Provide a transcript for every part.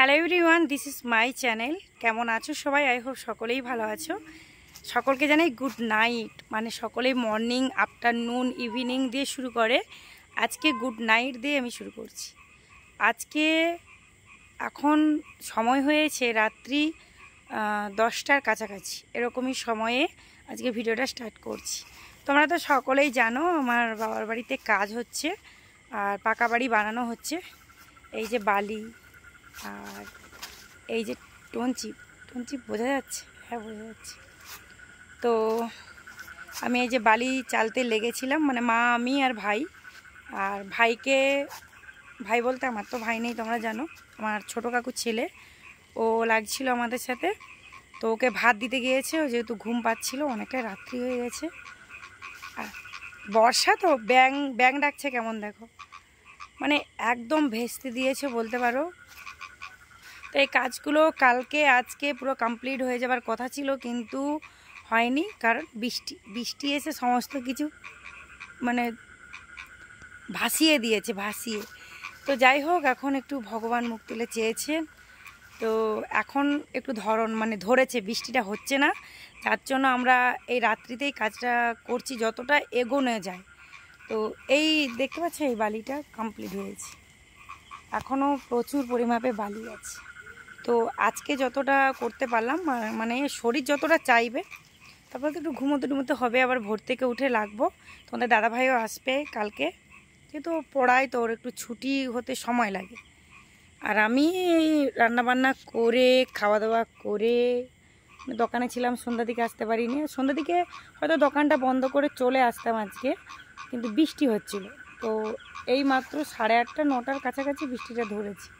Hello everyone, this is my channel. কেমন আছো সবাই? আই হোপ সকলেই ভালো আছো। সকলকে জানাই গুড নাইট। মানে সকলেই মর্নিং, আফটারনুন, ইভিনিং দিয়ে শুরু করে, আজকে গুড নাইট দিয়ে আমি শুরু করছি। আজকে এখন সময় হয়েছে রাত্রি 10টার কাছাকাছি, এরকমই সময়ে আজকে ভিডিওটা স্টার্ট করছি। তোমরা তো সকলেই জানো আমার বাবার বাড়িতে কাজ হচ্ছে আর পাকা বাড়ি বানানো হচ্ছে। এই যে বালি আর এই যে টনচিপ বোঝা যাচ্ছে? হ্যাঁ, বোঝা যাচ্ছে। তো আমি এই যে বালি চালতে লেগেছিলাম, মানে মা, আমি আর ভাই। আর ভাই বলতে আমার তো ভাই নেই, তোমরা জানো, আমার ছোটো কাকুর ছেলে, ও লাগছিল আমাদের সাথে। তো ওকে ভাত দিতে গিয়েছে, ও যেহেতু ঘুম পাচ্ছিল, অনেকটাই রাত্রি হয়ে গেছে। আর বর্ষা তো ব্যাং ডাকছে কেমন দেখো, মানে একদম ভেস্তে দিয়েছে বলতে পারো। তো এই কাজগুলো কালকে আজকে পুরো কমপ্লিট হয়ে যাবার কথা ছিল, কিন্তু হয়নি, কারণ বৃষ্টি এসে সমস্ত কিছু মানে ভাসিয়ে দিয়েছে। তো যাই হোক, এখন একটু ভগবান মুখ তুলে চেয়েছেন, তো এখন একটু ধরেছে, বৃষ্টিটা হচ্ছে না, যার জন্য আমরা এই রাত্রিতেই কাজটা করছি যতটা এগোনো যায়। তো এই দেখতে পাচ্ছ, এই বালিটা কমপ্লিট হয়েছে, এখনও প্রচুর পরিমাপে বালি আছে। তো আজকে যতটা করতে পারলাম, মানে শরীর যতটা চাইবে, তারপর তো একটু ঘুমোতে হবে, আবার ভোর থেকে উঠে লাগবো। তোমাদের দাদাভাইও আসবে কালকে, যেহেতু পড়ায়, তো ওর একটু ছুটি হতে সময় লাগে। আর আমি রান্নাবান্না করে খাওয়া দাওয়া করে দোকানে ছিলাম, সন্ধ্যার দিকে আসতে পারিনি। সন্ধ্যার দিকে হয়তো দোকানটা বন্ধ করে চলে আসতাম আজকে, কিন্তু বৃষ্টি হচ্ছিল। তো এই মাত্র 8:30 9টার কাছাকাছি বৃষ্টিটা ধরেছে।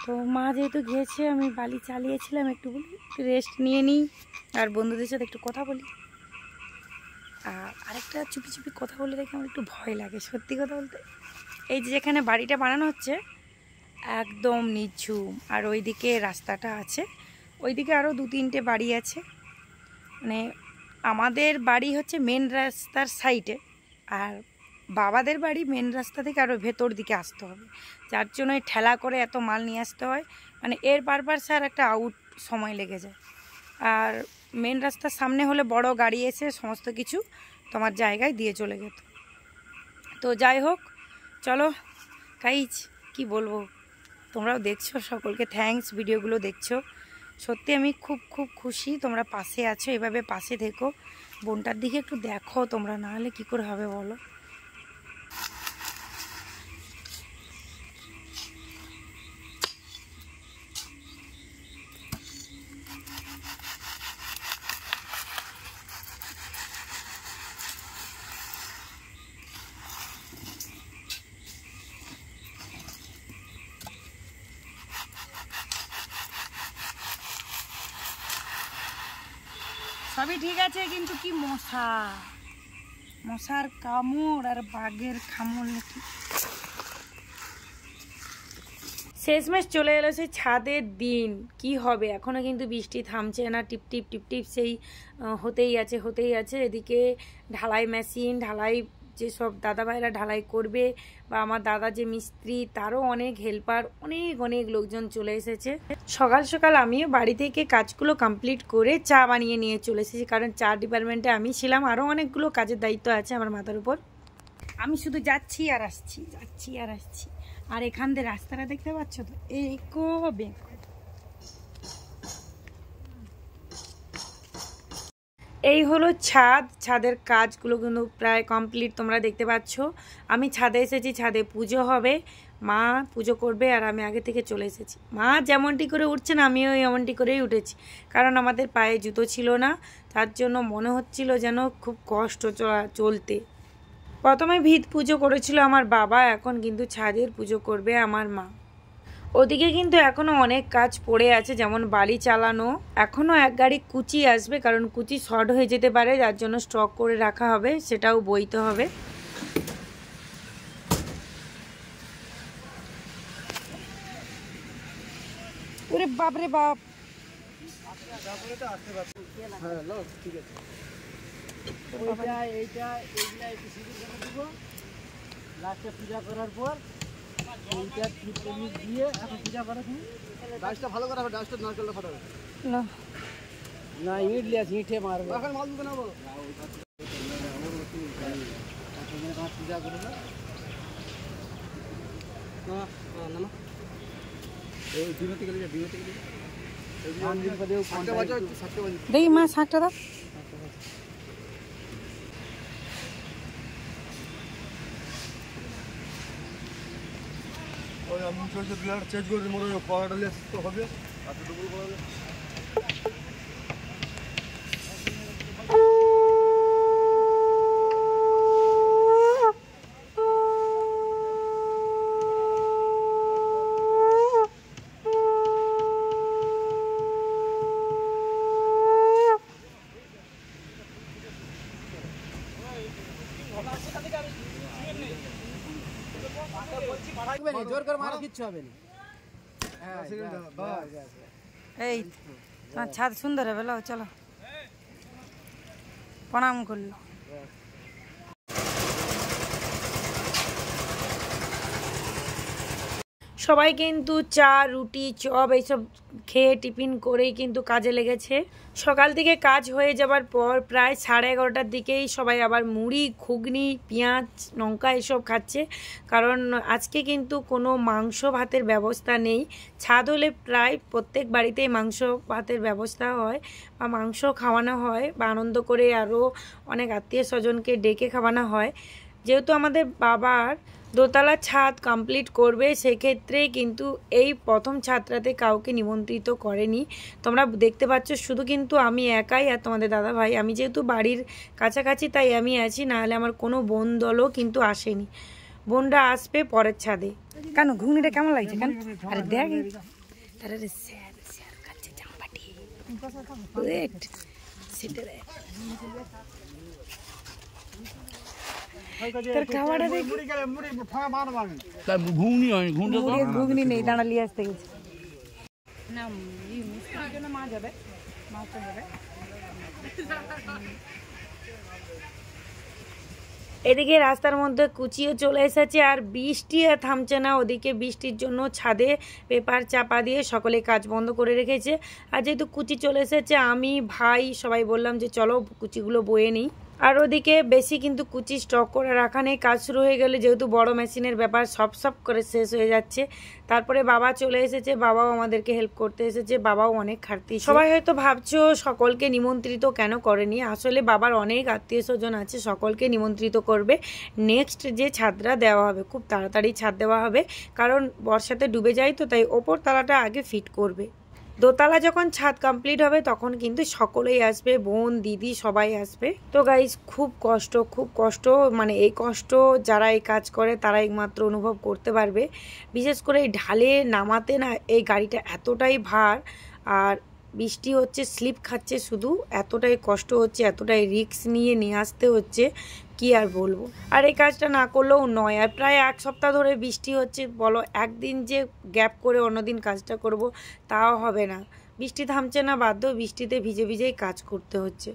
তো মা যেহেতু গিয়েছে, আমি বালি চালিয়েছিলাম, একটু রেস্ট নিয়ে নিই আর বন্ধুদের সাথে একটু কথা বলি। আর আরেকটা চুপি কথা বলে দেখে আমার একটু ভয় লাগে, সত্যি কথা বলতে। এই যে যেখানে বাড়িটা বানানো হচ্ছে একদম নিঝুম, আর ওইদিকে রাস্তাটা আছে, ওইদিকে আরও 2-3টে বাড়ি আছে। মানে আমাদের বাড়ি হচ্ছে মেন রাস্তার সাইডে, আর বাবাদের বাড়ি মেন রাস্তা থেকে আরও ভেতর দিকে আসতে হবে, যার জন্য ঠেলা করে এত মাল নিয়ে আসতে হয়। মানে এর পারপাসে আর একটা আউট সময় লেগে যায়। আর মেন রাস্তার সামনে হলে বড় গাড়ি এসে সমস্ত কিছু তোমার জায়গায় দিয়ে চলে যেত। তো যাই হোক, চলো গাইজ, কি বলবো, তোমরাও দেখছো, সকলকে থ্যাঙ্কস, ভিডিওগুলো দেখছো। সত্যি আমি খুব খুশি তোমরা পাশে আছো, এভাবে পাশে থেকো। বোনটার দিকে একটু দেখো তোমরা, না হলে কী করে হবে বলো। সবই ঠিক আছে, কিন্তু কি মশার কামড় আর বাঘের কামড় নাকি। শেষমেশ চলে এলো সেই ছাদের দিন, কি হবে, এখনো কিন্তু বৃষ্টি থামছে না, টিপটিপ সেই হতেই আছে। এদিকে ঢালাই মেশিন, ঢালাই যেসব দাদাভাইরা ঢালাই করবে, বা আমার দাদা যে মিস্ত্রি, তারও অনেক হেল্পার, অনেক লোকজন চলে এসেছে। সকাল আমিও বাড়ি থেকে কাজগুলো কমপ্লিট করে চা বানিয়ে নিয়ে চলে এসেছি, কারণ চা ডিপার্টমেন্টে আমি ছিলাম, আরও অনেকগুলো কাজের দায়িত্ব আছে আমার মাথার উপর। আমি শুধু যাচ্ছি আর আসছি। আর এখান দিয়ে রাস্তাটা দেখতে পাচ্ছ তো, এই হলো ছাদের কাজগুলো কিন্তু প্রায় কমপ্লিট, তোমরা দেখতে পাচ্ছ। আমি ছাদে এসেছি, ছাদে পুজো হবে, মা পুজো করবে, আর আমি আগে থেকে চলে এসেছি। মা যেমনটি করে উঠছেন, আমিও এমনটি করেই উঠেছি, কারণ আমাদের পায়ে জুতো ছিল না, তার জন্য মনে হচ্ছিল যেন খুব কষ্ট চলতে। প্রথমে ভিত পুজো করেছিল আমার বাবা, এখন কিন্তু ছাদের পুজো করবে আমার মা। ওদিকে কিন্তু এখনো অনেক কাজ পড়ে আছে, যেমন বালি চালানো, এখনো এক গাড়ি কুচি আসবে, কারণ কুচি শর্ট হয়ে যেতে পারে, যার জন্য স্টক করে রাখা হবে, সেটাও বইতে হবে। ওরে বাপ রে বাপ, এইগুলা একটু সিঁড়ি করে দিব, লাস্টে পূজা করার পর দিয়ে এখন পূজা করে তুমি ডাস্টটা ভালো করে ডাস্টটা নারকেলটা ফাটাবে না না ইট লিয়াস ইটে মারবে এখন মাল দুটো না বলো পূজা করো না না না এই দিনতে গেলে দেখি মা শাকটা দাও আমি চেঞ্জ করে মনে হয় পাওয়াটা তো হবে আচ্ছা দুপুর পড়াবে জোর করে মারা কিচ্ছু হবে না এই তোমার ছাদ সুন্দর হবে লো চলো প্রণাম করলো সবাই কিন্তু চা রুটি চপ এইসব খেয়ে টিফিন করেই কিন্তু কাজে লেগেছে সকাল থেকে কাজ হয়ে যাবার পর প্রায় 11:30টার দিকেই সবাই আবার মুড়ি ঘুগনি পেঁয়াজ লঙ্কা এসব খাচ্ছে কারণ আজকে কিন্তু কোনো মাংস ভাতের ব্যবস্থা নেই ছাদ হলে প্রায় প্রত্যেক বাড়িতেই মাংস ভাতের ব্যবস্থা হয় বা মাংস খাওয়ানো হয় বা আনন্দ করে আরও অনেক আত্মীয় স্বজনকে ডেকে খাওয়ানো হয় যেহেতু আমাদের বাবার দোতলা ছাদ কমপ্লিট করবে সেক্ষেত্রে কিন্তু এই প্রথম ছাদটাতে কাউকে নিমন্ত্রিত করেনি তোমরা দেখতে পাচ্ছ শুধু কিন্তু আমি একাই আর তোমাদের দাদা ভাই আমি যেহেতু বাড়ির কাছাকাছি তাই আমি আছি নাহলে আমার কোনো বোন দলও কিন্তু আসেনি বোনরা আসবে পরের ছাদে কেন ঘুগনিটা কেমন লাগছে কেন আরে দেখ আরে স্যার স্যার খাচ্ছে জামপাটি সেটা দেখ তোর খাওয়াটা দেখ ঘুগনি নেই দাঁড়া লিয়ে আসতে গেছে না মিষ্টির জন্য মা যাবে মাছটা যাবে এদিকে রাস্তার মধ্যে কুচিও চলে এসেছে আর বৃষ্টি আর থামছে না ওদিকে বৃষ্টির জন্য ছাদে পেপার চাপা দিয়ে সকলে কাজ বন্ধ করে রেখেছে আর যেহেতু কুচি চলে এসেছে আমি ভাই সবাই বললাম যে চলো কুচিগুলো বয়ে নিই আর ওদিকে বেশি কিন্তু কুচি স্টক করে রাখা নেই কাজ শুরু হয়ে গেলে যেহেতু বড় মেশিনের ব্যাপার সব করে শেষ হয়ে যাচ্ছে তারপরে বাবা চলে এসেছে বাবাও আমাদেরকে হেল্প করতে এসেছে বাবাও অনেক খাটতি সবাই হয়তো ভাবছো সকলকে নিমন্ত্রিত কেন করেনি আসলে বাবার অনেক আত্মীয় স্বজন আছে সকলকে নিমন্ত্রিত করবে নেক্সট যে ছাদটা দেওয়া হবে খুব তাড়াতাড়ি ছাদ দেওয়া হবে কারণ বর্ষাতে ডুবে যায় তো তাই ওপর তালাটা আগে ফিট করবে দোতলা যখন ছাদ কমপ্লিট হবে তখন কিন্তু সকলেই আসবে বোন দিদি সবাই আসবে তো গাইস খুব কষ্ট মানে এই কষ্ট যারা এই কাজ করে তারা একমাত্র অনুভব করতে পারবে বিশেষ করে এই ঢালে নামাতে না এই গাড়িটা এতটাই ভার আর বৃষ্টি হচ্ছে স্লিপ খাচ্ছে শুধু এতটাই কষ্ট হচ্ছে এতটাই রিস্ক নিয়ে আসতে হচ্ছে কি আর বলবো আর এই কাজটা না করলেও নয় আর প্রায় 1 সপ্তাহ ধরে বৃষ্টি হচ্ছে বলো একদিন যে গ্যাপ করে অন্যদিন কাজটা করব তাও হবে না বৃষ্টি থামছে না বাধ্য বৃষ্টিতে ভিজে ভিজেই কাজ করতে হচ্ছে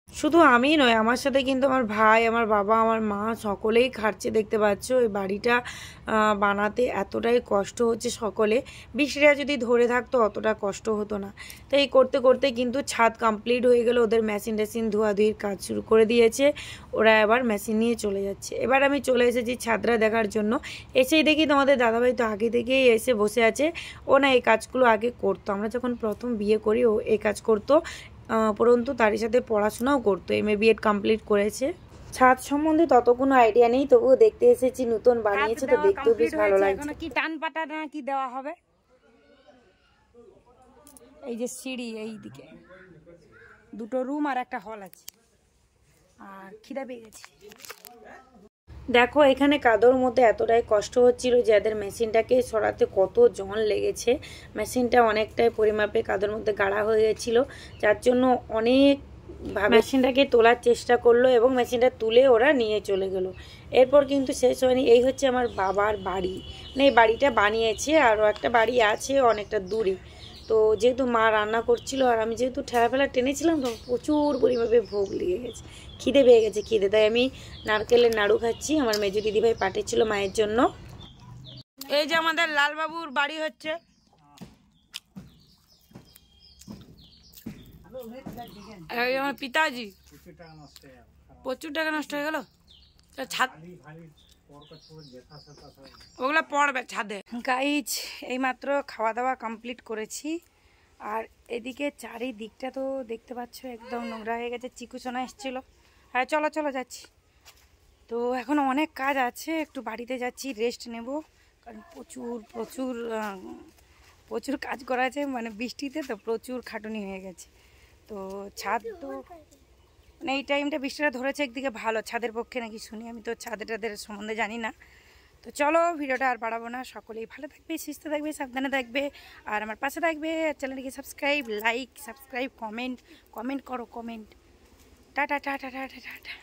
শুধু আমি নয় আমার সাথে কিন্তু আমার ভাই আমার বাবা আমার মা সকলেই খাটছে দেখতে পাচ্ছ এই বাড়িটা বানাতে এতটাই কষ্ট হচ্ছে সকলে বৃষ্টিটা যদি ধরে থাকতো অতটা কষ্ট হতো না তো এই করতে করতে কিন্তু ছাদ কমপ্লিট হয়ে গেল ওদের মেশিন ধোয়াধুয়ির কাজ শুরু করে দিয়েছে ওরা এবার মেশিন নিয়ে চলে যাচ্ছে এবার আমি চলে এসেছি ছাদরা দেখার জন্য এসেই দেখি তোমাদের দাদাভাই তো আগে থেকেই এসে বসে আছে ও না এই কাজগুলো আগে করতো আমরা যখন প্রথম বিয়ে করি ও এই কাজ করতো পরন্তু তারই সাথে পড়াশোনাও করতো এমএ বিএড কমপ্লিট করেছে ছাদ সম্বন্ধে তত কোনো আইডিয়া নেই তবুও দেখতে এসেছি নতুন বানিয়েছে তো দেখতেও বেশ ভালো লাগছে কি টান পাটা না কি দেওয়া হবে এই যে সিঁড়ি এই দিকে দুটো রুম আর একটা হল আছে আর খিদা পেয়ে গেছে দেখো এখানে কাদোর মধ্যে এতটাই কষ্ট হচ্ছিল যে এদের মেশিনটাকে সরাতে কত জল লেগেছে মেশিনটা অনেকটাই পরিমাপে কাদোর মধ্যে গাড়া হয়ে গেছিলো যার জন্য অনেক মেশিনটাকে তোলার চেষ্টা করলো এবং মেশিনটা তুলে ওরা নিয়ে চলে গেল এরপর কিন্তু শেষ হয়নি এই হচ্ছে আমার বাবার বাড়ি মানে এই বাড়িটা বানিয়েছে আরও একটা বাড়ি আছে অনেকটা দূরে তো যেহেতু মা রান্না করছিল আর আমি যেহেতু ঠেলাফেলা টেনেছিলাম তো প্রচুর পরিমাপে ভোগ লেগে গেছে খিদে পেয়ে গেছে তাই আমি নারকেলের নাড়ু খাচ্ছি আমার মেজো দিদিভাই পাঠিয়েছিল মায়ের জন্য এই যে আমাদের লালবাবুর বাড়ি হচ্ছে। এই আমার পিতাজি, প্রচুর টাকা নষ্ট হয়ে গেল। ছাদ ওগুলো পড়বে ছাদে। গাইজ এইমাত্র খাওয়া দাওয়া কমপ্লিট করেছি, আর এদিকে চারিদিকটা তো দেখতে পাচ্ছ একদম নোংরা হয়ে গেছে। চিকুচোনা এসেছিলো। হ্যাঁ চলো চলো যাচ্ছি। তো এখন অনেক কাজ আছে, একটু বাড়িতে যাচ্ছি, রেস্ট নেব, কারণ প্রচুর প্রচুর প্রচুর কাজ করা আছে, মানে বৃষ্টিতে তো প্রচুর খাটুনি হয়ে গেছে। তো ছাদ তো মানে এই টাইমটা বৃষ্টিটা ধরেছে একদিকে ভালো, ছাদের পক্ষে নাকি শুনি, আমি তো ছাদের সম্বন্ধে জানি না। তো চলো ভিডিওটা আর বাড়াবো না, সকলেই ভালো থাকবে, সুস্থ থাকবে, সাবধানে থাকবে, আর আমার পাশে থাকবে। চ্যানেলটিকে সাবস্ক্রাইব, লাইক, সাবস্ক্রাইব, কমেন্ট করো, comment. Tata tata tata tata.